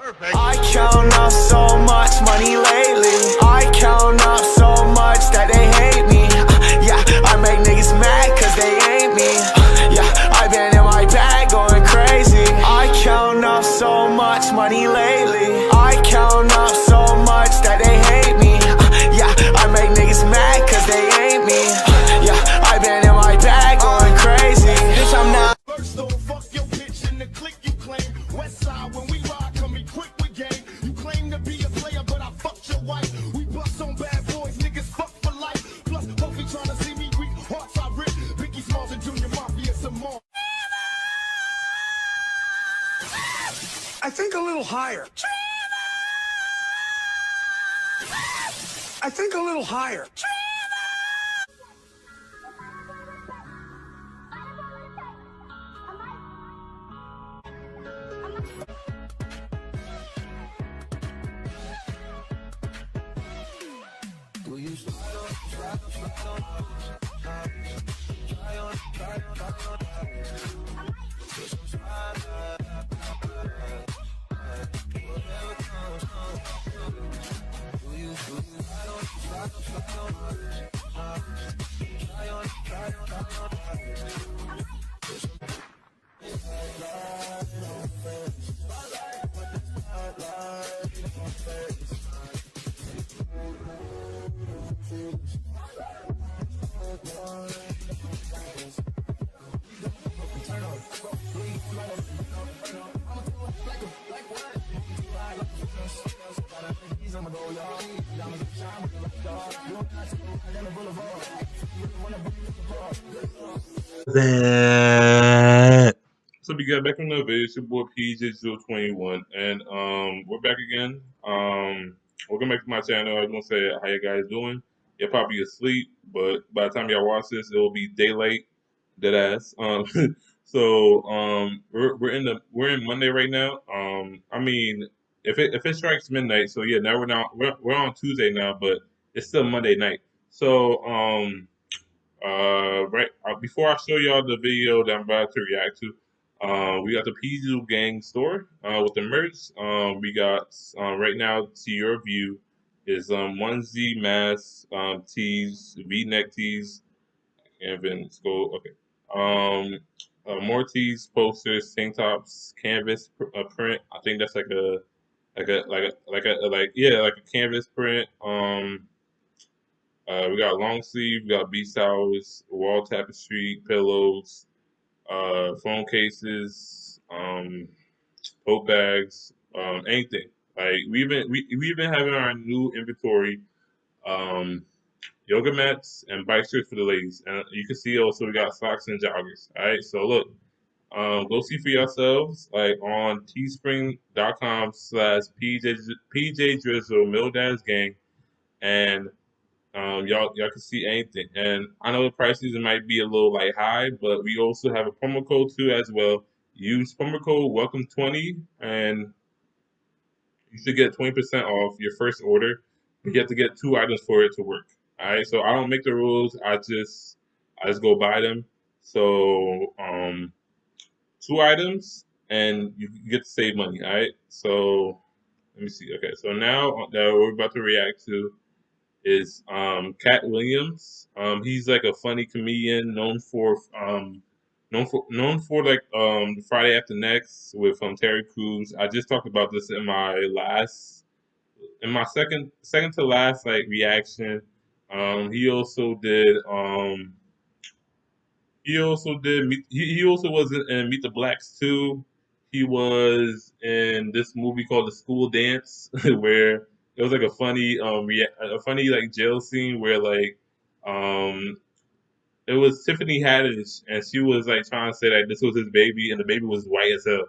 I count up so much money lately. I count up so much that they hate me. Yeah, I make niggas mad cause they ain't me. Yeah, I been in my bag going crazy. I count up so much money lately. I count up so much that they hate me. Yeah, I make niggas mad cause they ain't me. Yeah, I been in my bag going crazy. Bitch, I'm not. First don't fuck your bitch in the click you claim. West side when we ride, come equipped with game. You claim to be a player, but I fucked your wife. We bust on bad boys, niggas fuck for life. Plus, Puffy trying to see me weak, hearts I rip. Biggie Smalls and Junior Mafia some more. I think a little higher. I think a little higher. So we got back from the video. It's your boy PJ021, and we're back again. Welcome back to my channel. I was gonna say how you guys doing. You're probably asleep, but by the time y'all watch this, it will be daylight, dead ass. We're in Monday right now. I mean, if it strikes midnight, so yeah, now we're on Tuesday now, but it's still Monday night. So before I show y'all the video that I'm about to react to, we got the PZ Gang store with the merch. We got right now to your view is onesie, mask, tees, V-neck tees, and then let's go. Okay, more tees, posters, tank tops, canvas print. I think that's like a canvas print. We got long sleeve, we got beach towels, wall tapestry, pillows, phone cases, tote bags, anything. Like we even have in our new inventory, yoga mats and bike shirts for the ladies, and you can see also we got socks and joggers. All right, so look, go see for yourselves, like on teespring.com/PJ Drizzle Mildads Gang, and y'all can see anything. And I know the prices might be a little like high, but we also have a promo code too as well. Use promo code Welcome20 and you should get 20% off your first order. But you have to get 2 items for it to work. Alright, so I don't make the rules, I just go buy them. So 2 items and you get to save money, alright? So let me see. Okay, so now that we're about to react to is Katt Williams. He's like a funny comedian known for like Friday After Next with Terry Crews. I just talked about this in my second to last like reaction. He also did he also was in Meet the Blacks too. He was in this movie called The School Dance where it was like a funny like jail scene where like it was Tiffany Haddish and she was like trying to say that this was his baby and the baby was white as hell,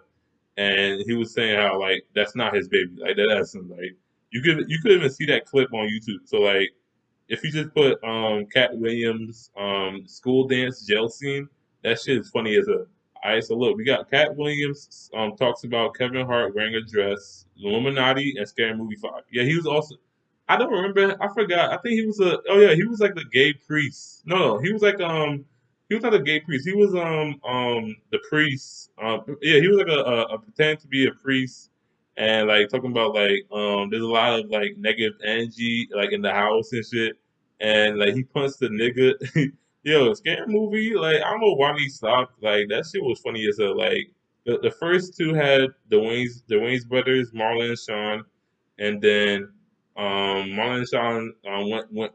and he was saying how like that's not his baby, like that's like you could even see that clip on YouTube. So like if you just put Katt Williams school dance jail scene, that shit is funny as hell. Alright, so look, we got Katt Williams talks about Kevin Hart wearing a dress, Illuminati, and Scary Movie 5. Yeah, he was also. I don't remember. I forgot. I think he was a. Oh yeah, he was like the gay priest. No, he was like he was not a gay priest. He was the priest. Yeah, he was like a pretending to be a priest, and like talking about like there's a lot of like negative energy like in the house and shit, and like he punched the nigga. Yo, scary movie. Like I don't know why he stopped. Like that shit was funny as hell. Like the first two had the Wayne's brothers, Marlon and Sean, and then Marlon and Sean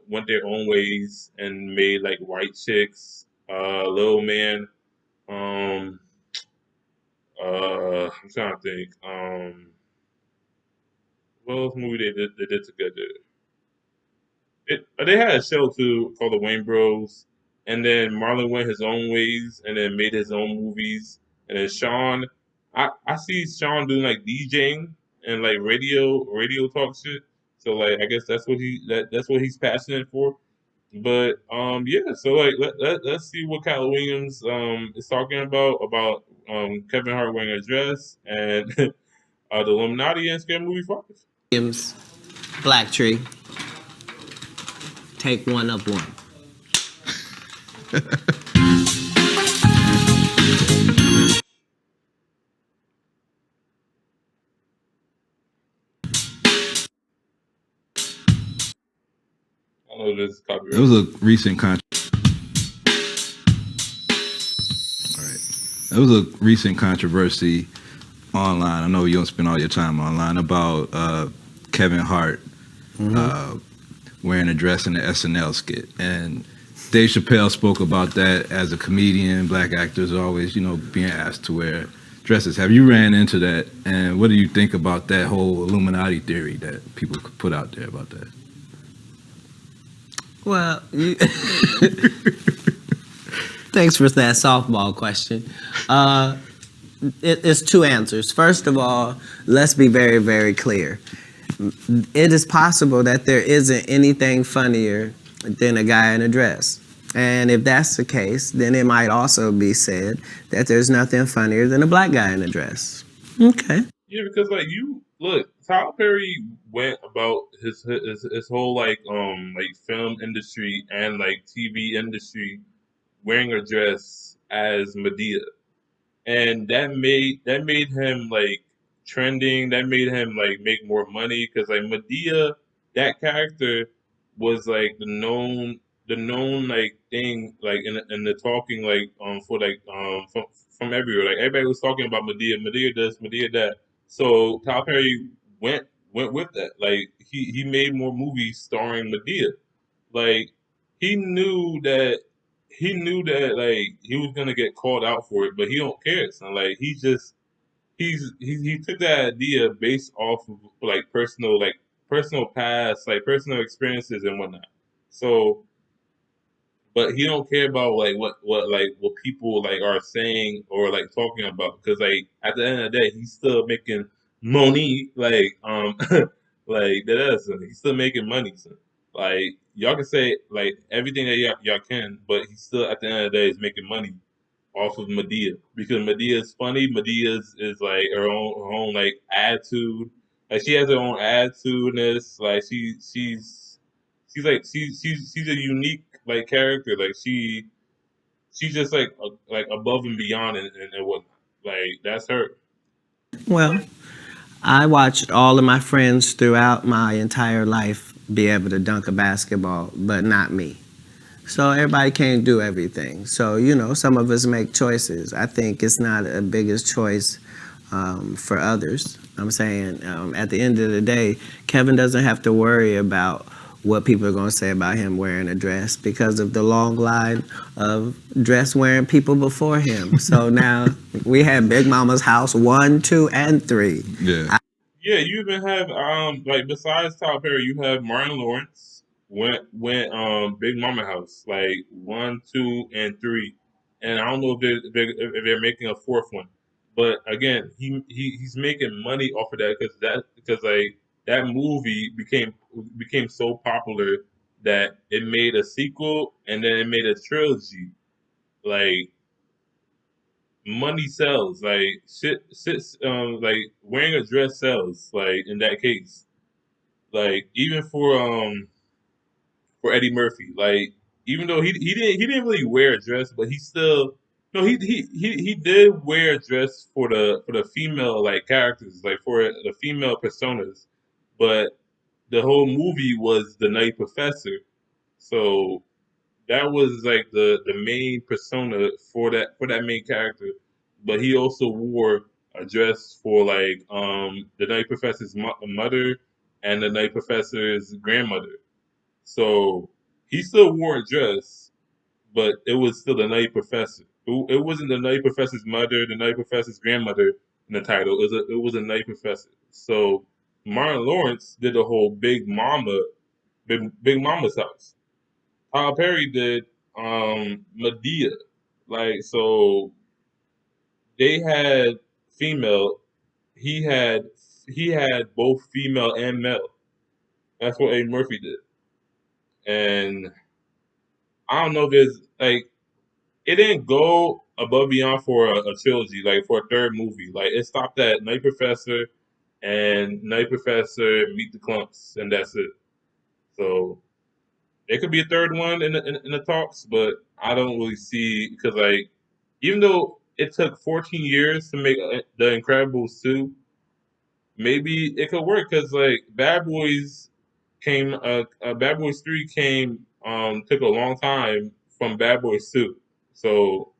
went their own ways and made like White Chicks, Little Man. Um, I'm trying to think. What else movie they did together? They had a show too called The Wayne Bros, and then Marlon went his own ways and then made his own movies. And then Sean, I see Sean doing like DJing and like radio talk shit. So like I guess that's what he's passionate for. But yeah, so like let's see what Cat Williams is talking about Kevin Hart wearing a dress and the Illuminati and Scary Movie 5. Williams, Black Tree, take one of one. I know this is copyright. There was a recent There was a recent controversy online. I know you don't spend all your time online about Kevin Hart wearing a dress in the SNL skit, and Dave Chappelle spoke about that as a comedian. Black actors are always, being asked to wear dresses. Have you ran into that, and what do you think about that whole Illuminati theory that people put out there about that? Well, thanks for that softball question. It's two answers. First of all, let's be very, very clear. It is possible that there isn't anything funnier than a guy in a dress. And if that's the case, then it might also be said that there's nothing funnier than a black guy in a dress. Okay. Yeah, because like you look, Tyler Perry went about his whole like film industry and like TV industry wearing a dress as Medea, and that made him like trending. That made him like make more money because like Medea, that character was like the known like thing like in the talking like for like from everywhere. Like everybody was talking about Medea this, Medea that. So Tyler Perry went with that. Like he made more movies starring Medea. Like he knew that like he was gonna get called out for it, but he don't care. So like he just he took that idea based off of like personal past, like personal experiences and whatnot. So but he don't care about like what people like are saying or like talking about because like at the end of the day he's still making money like like that is he's still making money, so like y'all can say like everything that y'all can, but he's still at the end of the day is making money off of Medea because Medea is funny. Medea is like her own like attitude, like she has her own attitudeness, like she's like she's a unique like character. Like she's just like above and beyond and whatnot. Like that's her. Well, I watched all of my friends throughout my entire life be able to dunk a basketball, but not me. So everybody can't do everything. So, some of us make choices. I think it's not a biggest choice for others. I'm saying at the end of the day, Kevin doesn't have to worry about what people are going to say about him wearing a dress because of the long line of dress wearing people before him. So now we have Big Mama's house 1, 2, and 3. Yeah. Yeah, you even have like besides Tyler Perry, you have Martin Lawrence went Big Mama House like 1, 2, and 3, and I don't know if they're making a fourth one, but again he's making money off of that because like that movie became so popular that it made a sequel and then it made a trilogy. Like money sells, like like wearing a dress sells, like in that case. Like even for Eddie Murphy, like even though he didn't really wear a dress, but he still No, he did wear a dress for the female like characters, like for the female personas, but the whole movie was the Night Professor. So that was like the main persona for that main character. But he also wore a dress for like the Night Professor's mother and the Night Professor's grandmother. So he still wore a dress, but it was still the Night Professor. It wasn't the Night Professor's mother, the Night Professor's grandmother in the title. It was a Night Professor. So Martin Lawrence did the whole Big Mama's house. Tyler Perry did Medea. Like so they had female. He had he had both female and male. That's what Eddie Murphy did. And I don't know if there's like it didn't go above beyond for a trilogy, like for a third movie. Like it stopped at Night Professor and Night Professor Meet the Clumps, and that's it. So it could be a third one in the talks, but I don't really see because like even though it took 14 years to make The Incredibles 2, maybe it could work because like Bad Boys 3 came took a long time from Bad Boys 2, so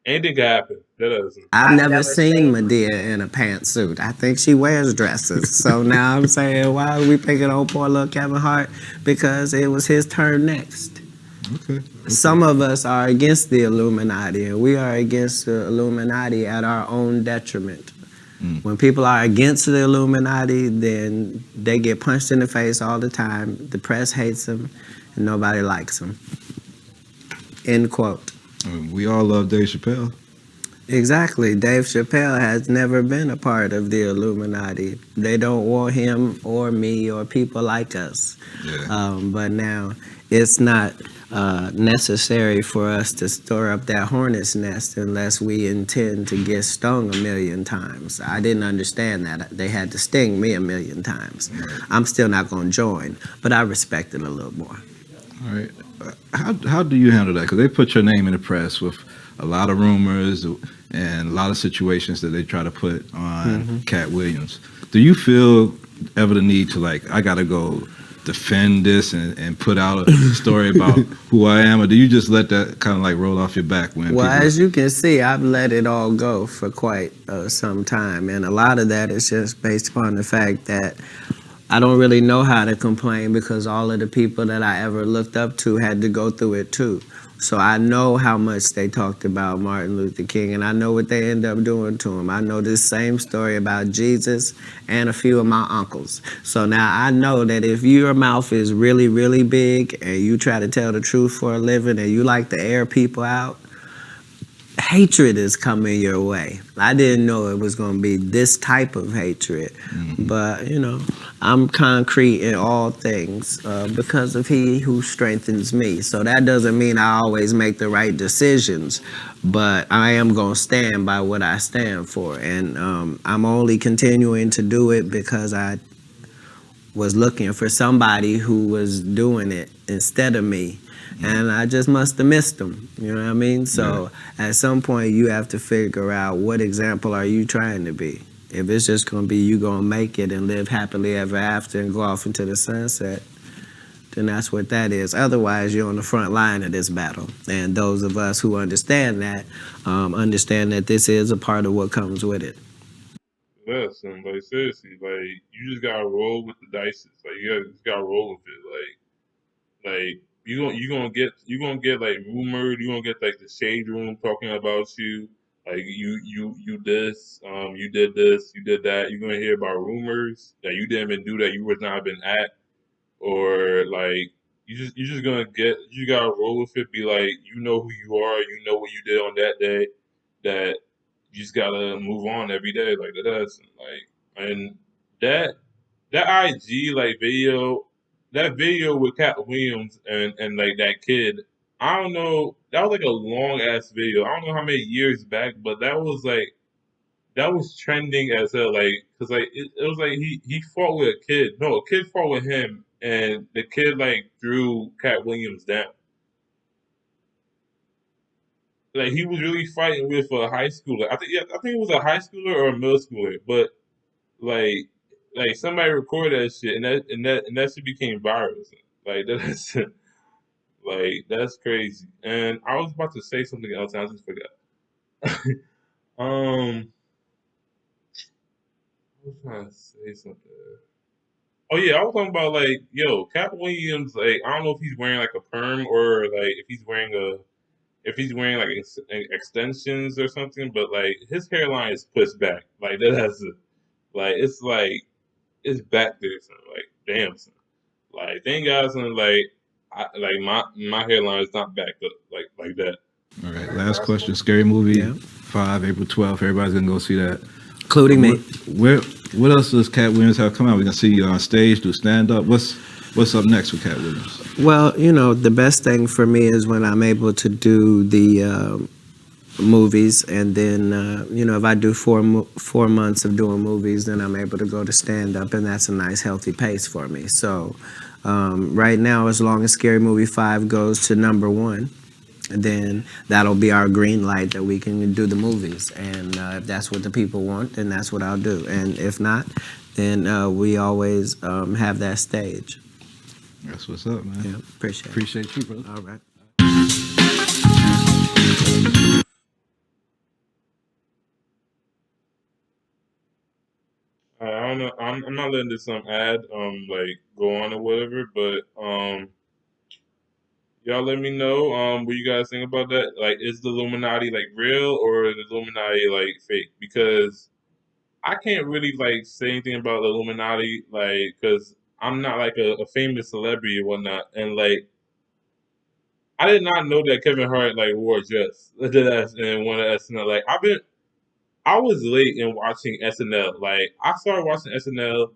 anything could happen. That doesn't. I've never seen Medea in a pantsuit. I think she wears dresses. So now I'm saying, why are we picking on poor little Kevin Hart? Because it was his turn next. Okay. Some of us are against the Illuminati, and we are against the Illuminati at our own detriment. When people are against the Illuminati, then they get punched in the face all the time. The press hates them, and nobody likes them. End quote. We all love Dave Chappelle. Exactly. Dave Chappelle has never been a part of the Illuminati. They don't want him or me or people like us. Yeah. But now it's not necessary for us to stir up that hornet's nest unless we intend to get stung a million times. I didn't understand that. They had to sting me a million times. I'm still not going to join, but I respect it a little more. All right. How do you handle that? Because they put your name in the press with a lot of rumors and a lot of situations that they try to put on Katt Williams. Do you feel ever the need to like, I got to go defend this and put out a story about who I am, or do you just let that kind of like roll off your back when Well, people... as you can see, I've let it all go for quite some time, and a lot of that is just based upon the fact that I don't really know how to complain because all of the people that I ever looked up to had to go through it too. So I know how much they talked about Martin Luther King, and I know what they end up doing to him. I know this same story about Jesus and a few of my uncles. So now I know that if your mouth is really, really big and you try to tell the truth for a living and you like to air people out, hatred is coming your way. I didn't know it was going to be this type of hatred, but you know, I'm concrete in all things because of He who strengthens me. So that doesn't mean I always make the right decisions, but I am going to stand by what I stand for, and I'm only continuing to do it because I was looking for somebody who was doing it instead of me. And I just must have missed them, you know what I mean? So at some point you have to figure out what example are you trying to be. If it's just going to be you going to make it and live happily ever after and go off into the sunset, then that's what that is. Otherwise, you're on the front line of this battle. And those of us who understand that this is a part of what comes with it. Yes, and like seriously, like you just gotta roll with the dice. Like just gotta roll with it. Like you gonna get like rumored. You gonna get like the shade room talking about you. Like you this you did this, you did that. You're gonna hear about rumors that you didn't even do, that you was not been at, or like you just gonna get, you gotta roll with it. Be like, you know who you are. You know what you did on that day. That you just gotta move on every day. Like that's like, and that that IG like video, that video with Cat Williams and like that kid. I don't know. That was like a long ass video. I don't know how many years back, but that was trending as hell. Like, cause like it was like he fought with a kid. No, a kid fought with him, and the kid like threw Cat Williams down. like he was really fighting with a high schooler. I think it was a high schooler or a middle schooler, but like somebody recorded that shit, and that shit became viral. Like that's like that's crazy. And I was about to say something else, and I just forgot. I was trying to say something. Oh yeah, I was talking about like, yo, Cat Williams. Like, I don't know if he's wearing like a perm or like if he's wearing like extensions or something, but like his hairline is pushed back. Like that has like it's back there. Son. Like damn, son. Like thank God, son. Like my hairline is not back up like that. All right, last question. Scary Movie Yeah. 5, April 12th. Everybody's gonna go see that. Including me. What else does Cat Williams have come out? We're gonna see you on stage, do stand up. What's up next with Cat Williams? Well, the best thing for me is when I'm able to do the movies, and then if I do 4 months of doing movies, then I'm able to go to stand up, and that's a nice healthy pace for me. So right now, as long as Scary Movie 5 goes to #1, then that'll be our green light that we can do the movies. And if that's what the people want, then that's what I'll do. And if not, then we always have that stage. That's what's up, man. Yeah, appreciate it. Appreciate you, brother. All right. I don't know. I'm not letting this ad like go on or whatever, but y'all let me know what you guys think about that. Like, is the Illuminati like real or is the Illuminati like fake? Because I can't really like say anything about the Illuminati, like, because I'm not like a famous celebrity or whatnot, and like I did not know that Kevin Hart like wore a dress and one of SNL. Like I was late in watching SNL. Like I started watching SNL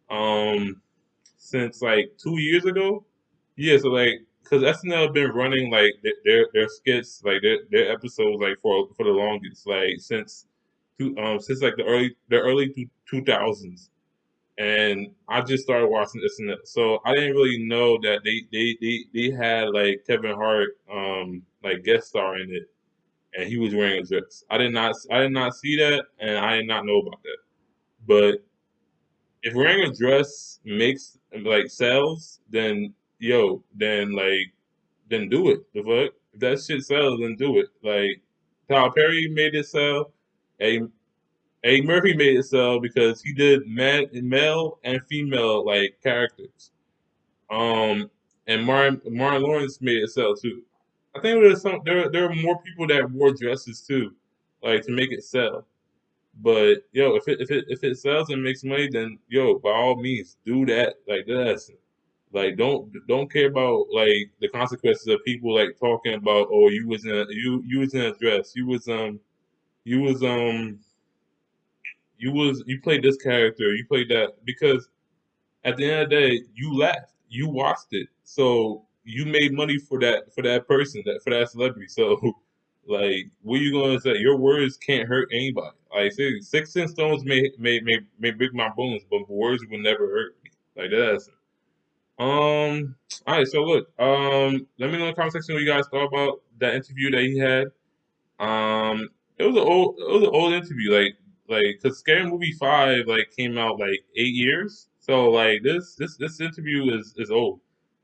um since like 2 years ago. Yeah, so like because SNL been running like their skits like their episodes like for the longest like since like the early 2000s, and I just started watching SNL, so I didn't really know that they had like Kevin Hart like guest star in it, and he was wearing a dress. I did not see that, and I did not know about that. But if wearing a dress makes like sells, then then do it. The fuck? If that shit sells, then do it. Like Tyler Perry made it sell. Eddie Murphy made it sell because he did male and female like characters. Um, and Martin Lawrence made it sell too. I think there are more people that wore dresses too, like to make it sell. But yo, if it sells and makes money, then yo, by all means, do that. Like that's like don't care about like the consequences of people like talking about, oh, you was in a dress, you was you played this character, you played that, because at the end of the day, you laughed, you watched it, so you made money for that person, for that celebrity. So, like, what you gonna say? Your words can't hurt anybody. Like, say, sticks and stones may break my bones, but words will never hurt me. Like that's all right. So look, let me know in the comment section what you guys thought about that interview that he had. It was an old interview, cause Scary Movie 5 like came out like 8 years, so like this interview is old,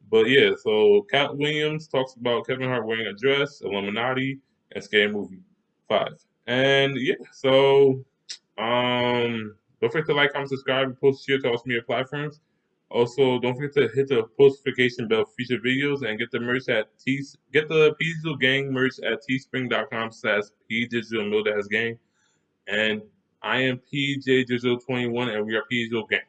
but yeah. So Cat Williams talks about Kevin Hart wearing a dress, Illuminati, and Scary Movie 5, and yeah. So don't forget to like, comment, subscribe, and post share to all social media platforms. Also, don't forget to hit the post notification bell for future videos and get the merch get the P Digital Gang merch at teespring.com/P Digital Mildas Gang. And I am PJ Digital 21, and we are P Digital Gang.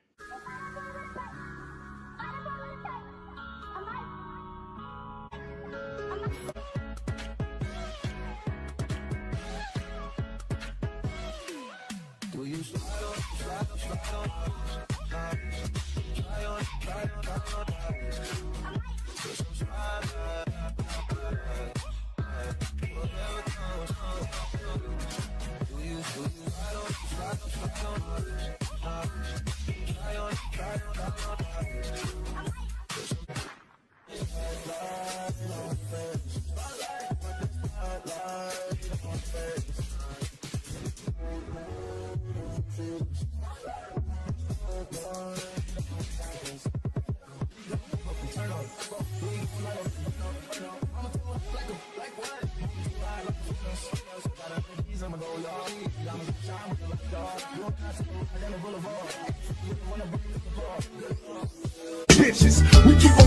Bitches, we keep